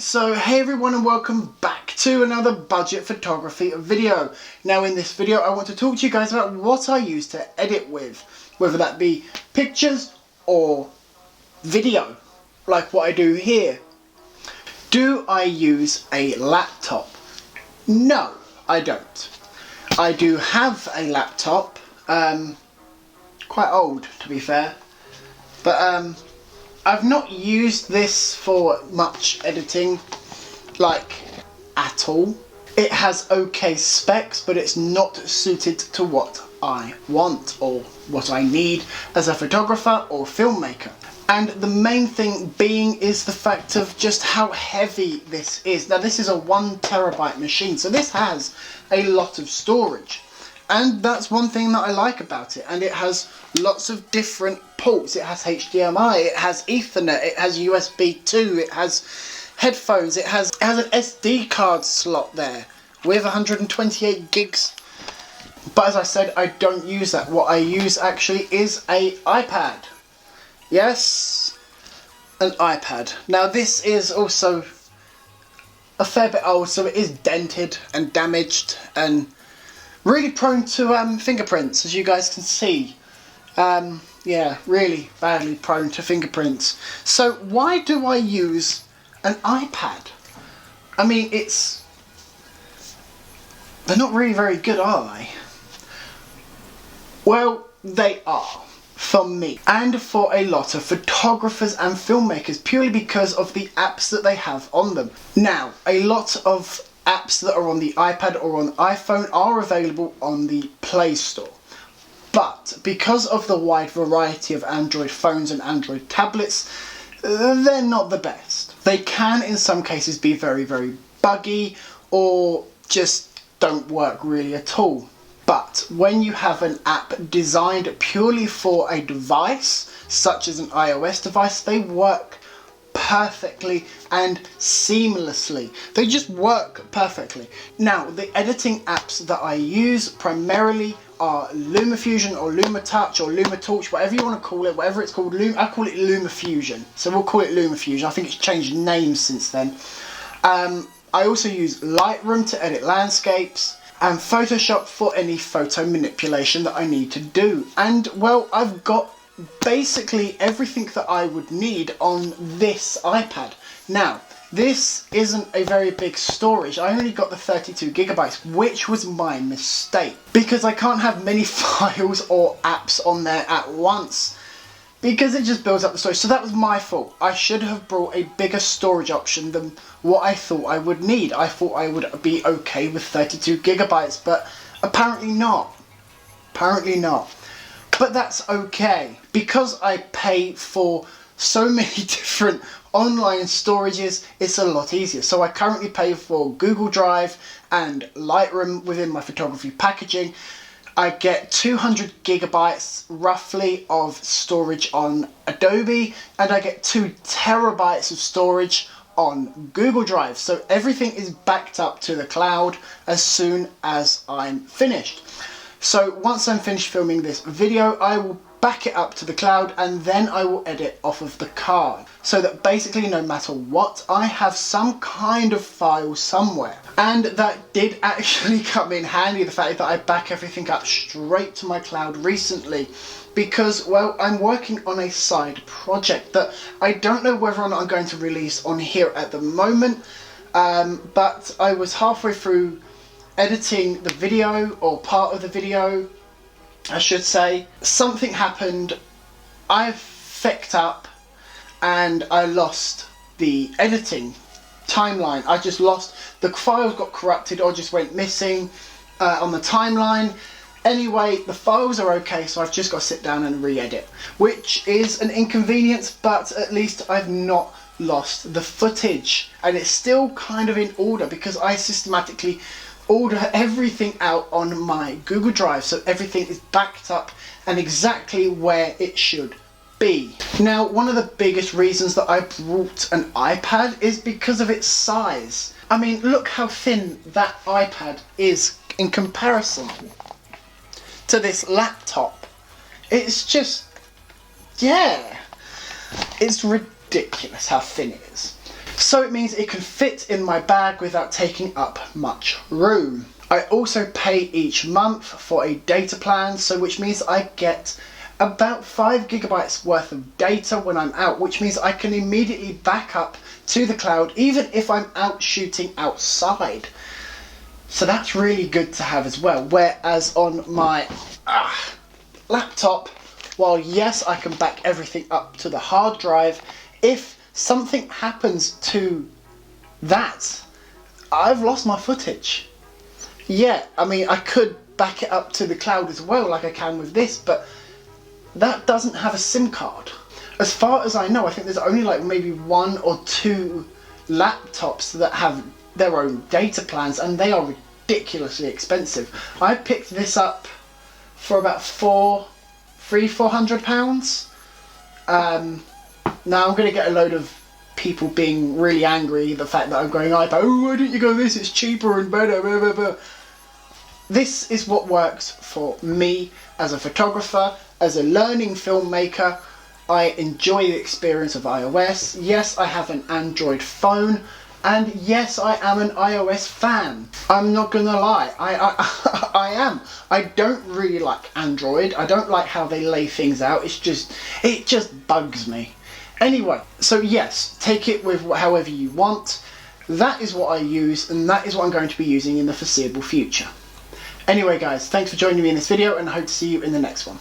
So hey everyone and welcome back to another budget photography video. Now in this video I want to talk to you guys about what I use to edit with, whether that be pictures or video, like what I do here. Do I use a laptop? No, I don't. I do have a laptop, quite old to be fair, but I've not used this for much editing, like, at all. It has okay specs, but it's not suited to what I want or what I need as a photographer or filmmaker. And the main thing being is the fact of just how heavy this is. Now this is a 1 terabyte machine, so this has a lot of storage. And that's one thing that I like about it. And it has lots of different ports. It has HDMI, it has Ethernet, it has USB 2, it has headphones, it has an SD card slot there with 128 gigs. But as I said, I don't use that. What I use actually is a iPad. Yes, an iPad. Now this is also a fair bit old, so it is dented and damaged and really prone to fingerprints, as you guys can see. Yeah, really badly prone to fingerprints. So why do I use an iPad? I mean, they're not really very good, are they? Well, they are. For me and for a lot of photographers and filmmakers, purely because of the apps that they have on them. Now, a lot of apps that are on the iPad or on iPhone are available on the Play Store. But because of the wide variety of Android phones and Android tablets, they're not the best. They can in some cases be very, very buggy or just don't work really at all. But when you have an app designed purely for a device, such as an iOS device, they work perfectly and seamlessly. They just work perfectly. Now, the editing apps that I use primarily are LumaFusion or LumaTouch or LumaTorch, whatever you want to call it, whatever it's called. I call it LumaFusion, so we'll call it LumaFusion. I think it's changed names since then. I also use Lightroom to edit landscapes, and Photoshop for any photo manipulation that I need to do. And well, I've got basically everything that I would need on this iPad. Now, this isn't a very big storage. I only got the 32 gigabytes, which was my mistake, because I can't have many files or apps on there at once, because it just builds up the storage. So that was my fault. I should have brought a bigger storage option than what I thought I would need. I thought I would be okay with 32 gigabytes, but apparently not. Apparently not. But that's okay, because I pay for so many different online storages, it's a lot easier. So I currently pay for Google Drive and Lightroom within my photography packaging. I get 200 gigabytes roughly of storage on Adobe, and I get 2 terabytes of storage on Google Drive. So everything is backed up to the cloud as soon as I'm finished. So once I'm finished filming this video, I will back it up to the cloud and then I will edit off of the card. So that basically no matter what, I have some kind of file somewhere. And that did actually come in handy, the fact that I back everything up straight to my cloud recently. Because, well, I'm working on a side project that I don't know whether or not I'm going to release on here at the moment. But I was halfway through editing the video, or part of the video, I should say. Something happened, I fecked up, and I lost the editing timeline. I just lost, the files got corrupted or just went missing on the timeline. Anyway, the files are okay, so I've just got to sit down and re-edit, which is an inconvenience, but at least I've not lost the footage, and it's still kind of in order because I systematically order everything out on my Google Drive, so everything is backed up and exactly where it should be. Now, one of the biggest reasons that I brought an iPad is because of its size. I mean, look how thin that iPad is in comparison to this laptop. It's just, yeah, it's ridiculous how thin it is. so it means it can fit in my bag without taking up much room. I also pay each month for a data plan, so which means I get about 5 gigabytes worth of data when I'm out, which means I can immediately back up to the cloud even if I'm out shooting outside. So that's really good to have as well. Whereas on my laptop, while yes, I can back everything up to the hard drive, if something happens to that, I've lost my footage. Yeah, I mean, I could back it up to the cloud as well, like I can with this, but that doesn't have a SIM card. As far as I know, I think there's only like maybe 1 or 2 laptops that have their own data plans, and they are ridiculously expensive. I picked this up for about £400. Now I'm going to get a load of people being really angry, the fact that I'm going iPad, oh, why don't you go this, it's cheaper and better, blah, blah, blah. This is what works for me as a photographer, as a learning filmmaker. I enjoy the experience of iOS. Yes, I have an Android phone, and yes, I am an iOS fan. I'm not gonna lie, I am. I don't really like Android. I don't like how they lay things out. It just bugs me. Anyway, so yes, take it with however you want. That is what I use, and that is what I'm going to be using in the foreseeable future. Anyway guys, thanks for joining me in this video, and I hope to see you in the next one.